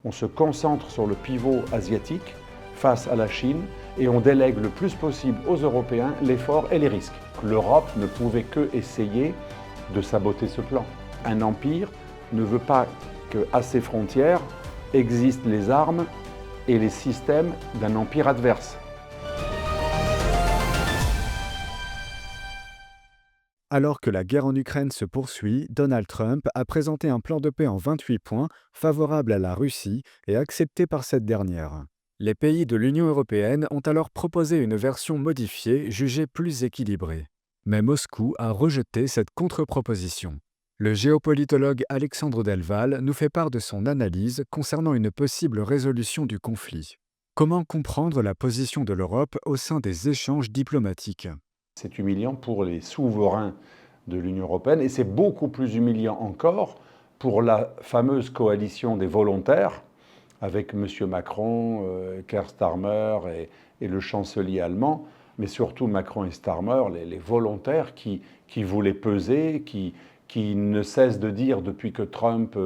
on se concentre sur le pivot asiatique face à la Chine et on délègue le plus possible aux Européens l'effort et les risques. L'Europe ne pouvait que essayer de saboter ce plan. Un empire ne veut pas qu'à ses frontières existent les armes et les systèmes d'un empire adverse. Alors que la guerre en Ukraine se poursuit, Donald Trump a présenté un plan de paix en 28 points favorable à la Russie et accepté par cette dernière. Les pays de l'Union européenne ont alors proposé une version modifiée jugée plus équilibrée. Mais Moscou a rejeté cette contre-proposition. Le géopolitologue Alexandre Delval nous fait part de son analyse concernant une possible résolution du conflit. Comment comprendre la position de l'Europe au sein des échanges diplomatiques ? C'est humiliant pour les souverains de l'Union européenne et c'est beaucoup plus humiliant encore pour la fameuse coalition des volontaires avec M. Macron, Keir Starmer et le chancelier allemand, mais surtout Macron et Starmer, les volontaires qui voulaient peser, qui ne cessent de dire depuis que Trump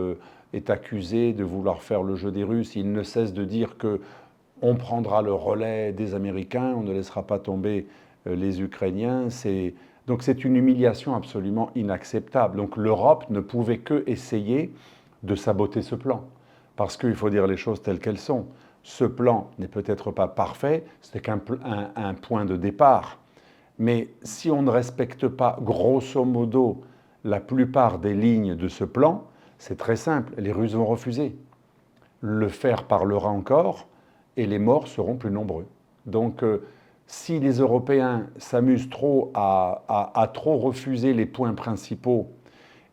est accusé de vouloir faire le jeu des Russes, ils ne cessent de dire qu'on prendra le relais des Américains, on ne laissera pas tomber les Ukrainiens. Donc c'est une humiliation absolument inacceptable. Donc l'Europe ne pouvait que essayer de saboter ce plan. Parce qu'il faut dire les choses telles qu'elles sont. Ce plan n'est peut-être pas parfait, c'est qu'un point de départ. Mais si on ne respecte pas grosso modo la plupart des lignes de ce plan, c'est très simple, les Russes vont refuser. Le fer parlera encore et les morts seront plus nombreux. Donc si les Européens s'amusent trop à trop refuser les points principaux,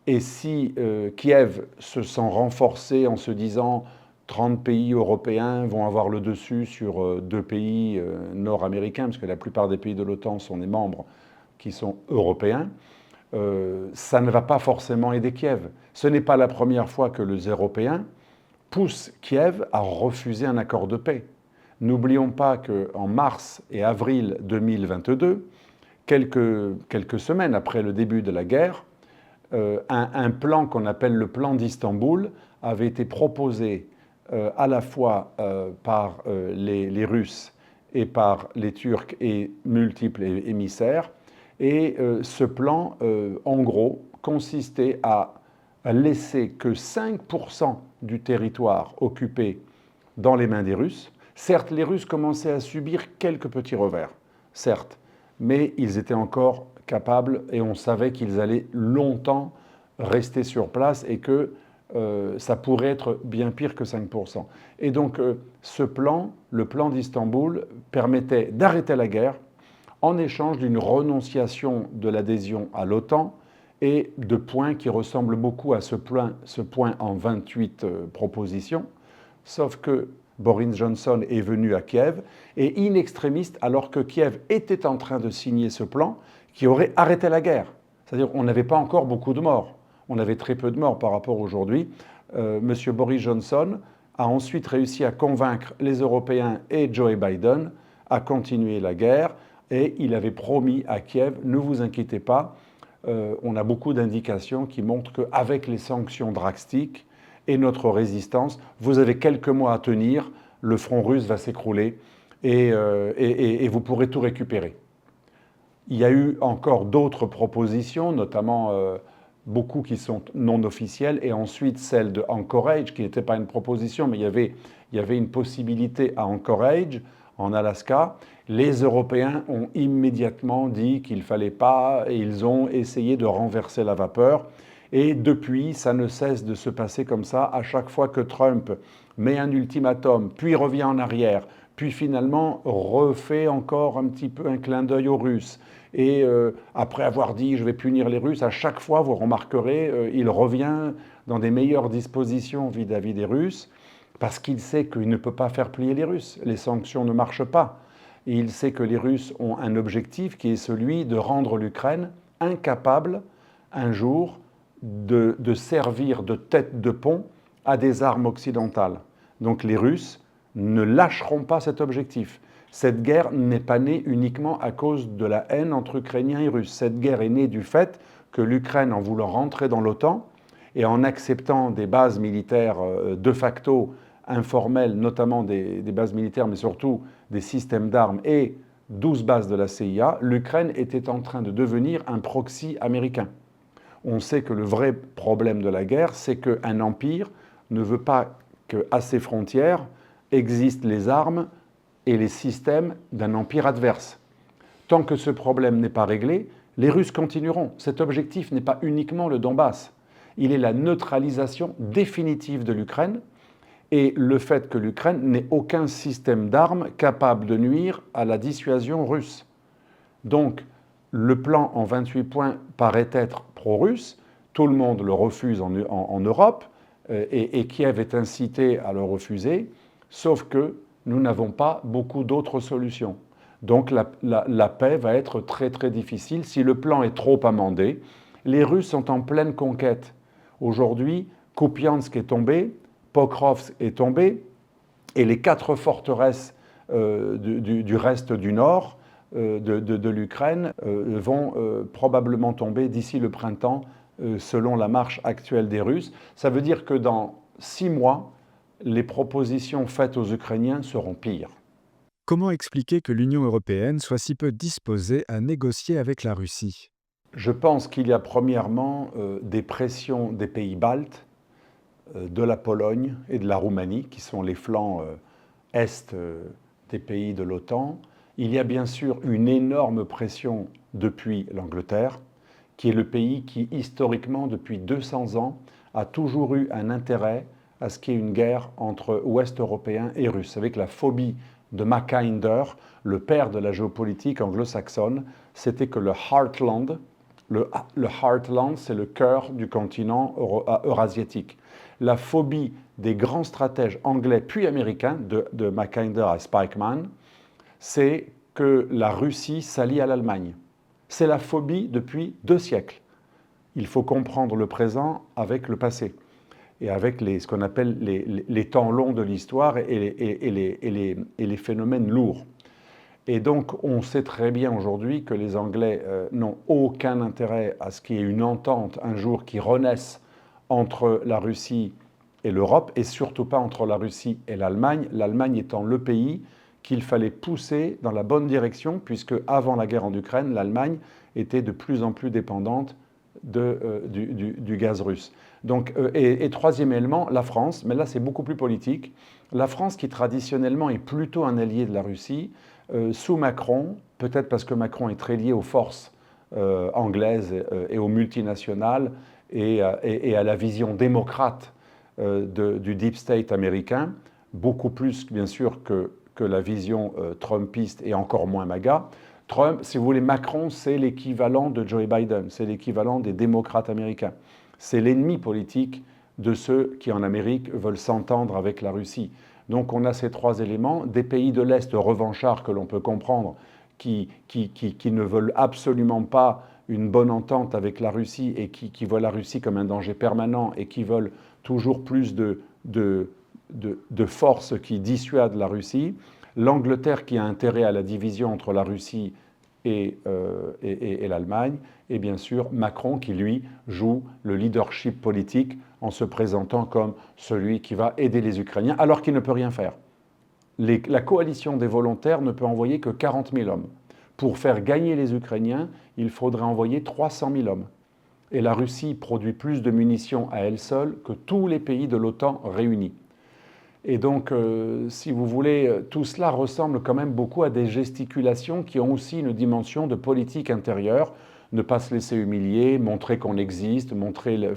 et si Kiev se sent renforcé en se disant 30 pays européens vont avoir le dessus sur 2 pays nord-américains, parce que la plupart des pays de l'OTAN sont des membres qui sont européens, ça ne va pas forcément aider Kiev. Ce n'est pas la première fois que les Européens poussent Kiev à refuser un accord de paix. N'oublions pas qu'en mars et avril 2022, quelques semaines après le début de la guerre, un plan qu'on appelle le plan d'Istanbul avait été proposé à la fois par les Russes et par les Turcs et multiples émissaires. Et ce plan, en gros, consistait à laisser que 5% du territoire occupé dans les mains des Russes. Certes, les Russes commençaient à subir quelques petits revers, certes, mais ils étaient encore capables et on savait qu'ils allaient longtemps rester sur place et que ça pourrait être bien pire que 5%. Et donc ce plan, le plan d'Istanbul, permettait d'arrêter la guerre en échange d'une renonciation de l'adhésion à l'OTAN et de points qui ressemblent beaucoup à ce point en 28 propositions, sauf que Boris Johnson est venu à Kiev et in extremis, alors que Kiev était en train de signer ce plan qui aurait arrêté la guerre. C'est-à-dire qu'on n'avait pas encore beaucoup de morts. On avait très peu de morts par rapport à aujourd'hui. M. Boris Johnson a ensuite réussi à convaincre les Européens et Joe Biden à continuer la guerre et il avait promis à Kiev, ne vous inquiétez pas, on a beaucoup d'indications qui montrent qu'avec les sanctions drastiques et notre résistance, vous avez quelques mois à tenir, le front russe va s'écrouler et vous pourrez tout récupérer. Il y a eu encore d'autres propositions, notamment beaucoup qui sont non officielles, et ensuite celle de Anchorage, qui n'était pas une proposition, mais il y avait une possibilité à Anchorage, en Alaska. Les Européens ont immédiatement dit qu'il ne fallait pas, et ils ont essayé de renverser la vapeur. Et depuis, ça ne cesse de se passer comme ça. À chaque fois que Trump met un ultimatum, puis revient en arrière, puis finalement refait encore un petit peu un clin d'œil aux Russes. Et après avoir dit « je vais punir les Russes », à chaque fois, vous remarquerez, il revient dans des meilleures dispositions vis-à-vis des Russes, parce qu'il sait qu'il ne peut pas faire plier les Russes. Les sanctions ne marchent pas. Et il sait que les Russes ont un objectif qui est celui de rendre l'Ukraine incapable, un jour, de servir de tête de pont à des armes occidentales. Donc les Russes ne lâcheront pas cet objectif. Cette guerre n'est pas née uniquement à cause de la haine entre Ukrainiens et Russes. Cette guerre est née du fait que l'Ukraine, en voulant rentrer dans l'OTAN et en acceptant des bases militaires de facto informelles, notamment des bases militaires, mais surtout des systèmes d'armes et 12 bases de la CIA, l'Ukraine était en train de devenir un proxy américain. On sait que le vrai problème de la guerre, c'est qu'un empire ne veut pas qu'à ses frontières existent les armes et les systèmes d'un empire adverse. Tant que ce problème n'est pas réglé, les Russes continueront. Cet objectif n'est pas uniquement le Donbass. Il est la neutralisation définitive de l'Ukraine et le fait que l'Ukraine n'ait aucun système d'armes capable de nuire à la dissuasion russe. Donc, le plan en 28 points paraît être pro-russe, tout le monde le refuse en Europe, et Kiev est incité à le refuser, sauf que nous n'avons pas beaucoup d'autres solutions. Donc la paix va être très très difficile si le plan est trop amendé. Les Russes sont en pleine conquête. Aujourd'hui, Kupiansk est tombé, Pokrovsk est tombé, et les 4 forteresses du reste du nord de l'Ukraine vont probablement tomber d'ici le printemps, selon la marche actuelle des Russes. Ça veut dire que dans 6 mois, les propositions faites aux Ukrainiens seront pires. Comment expliquer que l'Union européenne soit si peu disposée à négocier avec la Russie? Je pense qu'il y a premièrement des pressions des pays baltes, de la Pologne et de la Roumanie, qui sont les flancs est des pays de l'OTAN. Il y a bien sûr une énorme pression depuis l'Angleterre, qui est le pays qui, historiquement, depuis 200 ans, a toujours eu un intérêt à ce qu'il y ait une guerre entre Ouest européens et Russes, avec la phobie de Mackinder, le père de la géopolitique anglo-saxonne, c'était que le Heartland, c'est le cœur du continent eurasiatique. La phobie des grands stratèges anglais puis américains, de Mackinder à Spikeman, c'est que la Russie s'allie à l'Allemagne. C'est la phobie depuis 2 siècles. Il faut comprendre le présent avec le passé et avec ce qu'on appelle les temps longs de l'histoire et les phénomènes lourds. Et donc, on sait très bien aujourd'hui que les Anglais n'ont aucun intérêt à ce qu'il y ait une entente un jour qui renaisse entre la Russie et l'Europe, et surtout pas entre la Russie et l'Allemagne, l'Allemagne étant le pays qu'il fallait pousser dans la bonne direction, puisque avant la guerre en Ukraine, l'Allemagne était de plus en plus dépendante du gaz russe. Donc, et troisième élément, la France, mais là c'est beaucoup plus politique. La France, qui traditionnellement est plutôt un allié de la Russie, sous Macron, peut-être parce que Macron est très lié aux forces anglaises et aux multinationales et à la vision démocrate du deep state américain, beaucoup plus bien sûr que la vision trumpiste et encore moins MAGA. Trump, si vous voulez, Macron, c'est l'équivalent de Joe Biden, c'est l'équivalent des démocrates américains. C'est l'ennemi politique de ceux qui, en Amérique, veulent s'entendre avec la Russie. Donc on a ces 3 éléments, des pays de l'Est revanchards que l'on peut comprendre, qui ne veulent absolument pas une bonne entente avec la Russie et qui voient la Russie comme un danger permanent et qui veulent toujours plus de forces qui dissuadent la Russie. L'Angleterre, qui a intérêt à la division entre la Russie et l'Allemagne, et bien sûr Macron, qui lui joue le leadership politique en se présentant comme celui qui va aider les Ukrainiens, alors qu'il ne peut rien faire. La coalition des volontaires ne peut envoyer que 40 000 hommes. Pour faire gagner les Ukrainiens, il faudrait envoyer 300 000 hommes. Et la Russie produit plus de munitions à elle seule que tous les pays de l'OTAN réunis. Et donc, si vous voulez, tout cela ressemble quand même beaucoup à des gesticulations qui ont aussi une dimension de politique intérieure. Ne pas se laisser humilier, montrer qu'on existe, montrer le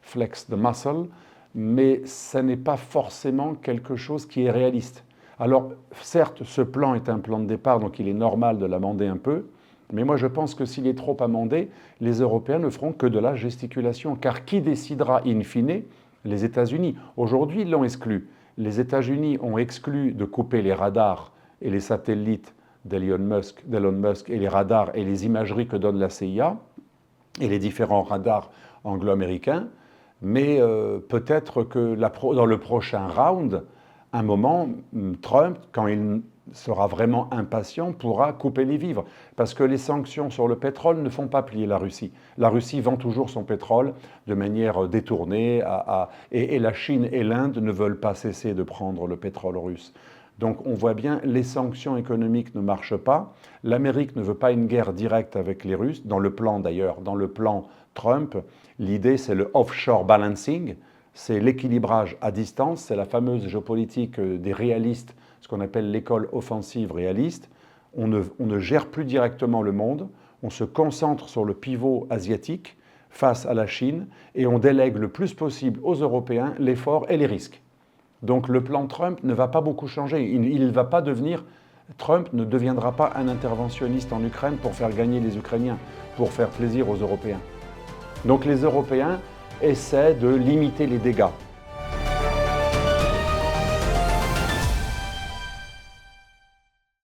flex the muscle, mais ça n'est pas forcément quelque chose qui est réaliste. Alors, certes, ce plan est un plan de départ, donc il est normal de l'amender un peu, mais moi je pense que s'il est trop amendé, les Européens ne feront que de la gesticulation, car qui décidera in fine? Les États-Unis. Aujourd'hui, ils l'ont exclu. Les États-Unis ont exclu de couper les radars et les satellites d'Elon Musk et les radars et les imageries que donne la CIA et les différents radars anglo-américains, mais peut-être que dans le prochain round, un moment, Trump, quand il sera vraiment impatient pourra couper les vivres. Parce que les sanctions sur le pétrole ne font pas plier la Russie. La Russie vend toujours son pétrole de manière détournée et la Chine et l'Inde ne veulent pas cesser de prendre le pétrole russe. Donc on voit bien, les sanctions économiques ne marchent pas. L'Amérique ne veut pas une guerre directe avec les Russes. Dans le plan d'ailleurs, dans le plan Trump, l'idée c'est le offshore balancing, c'est l'équilibrage à distance, c'est la fameuse géopolitique des réalistes, ce qu'on appelle l'école offensive réaliste. On ne gère plus directement le monde, on se concentre sur le pivot asiatique face à la Chine et on délègue le plus possible aux Européens l'effort et les risques. Donc le plan Trump ne va pas beaucoup changer. Il va pas devenir, Trump ne deviendra pas un interventionniste en Ukraine pour faire gagner les Ukrainiens, pour faire plaisir aux Européens. Donc les Européens essaient de limiter les dégâts.